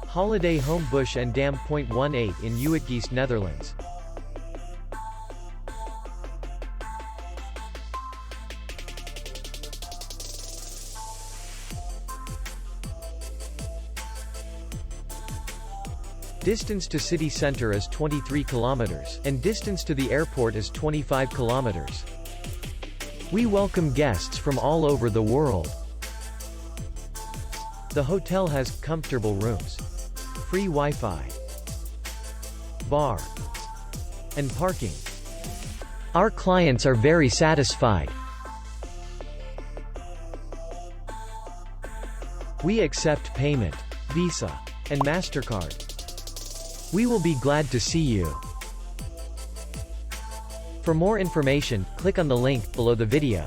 Holiday Home Busch and Dam.18 in Uitgeest, Netherlands. Distance to city center is 23 kilometers, and distance to the airport is 25 kilometers. We welcome guests from all over the world. The hotel has comfortable rooms, free Wi-Fi, bar, and parking. Our clients are very satisfied. We accept payment, Visa, and MasterCard. We will be glad to see you. For more information, click on the link below the video.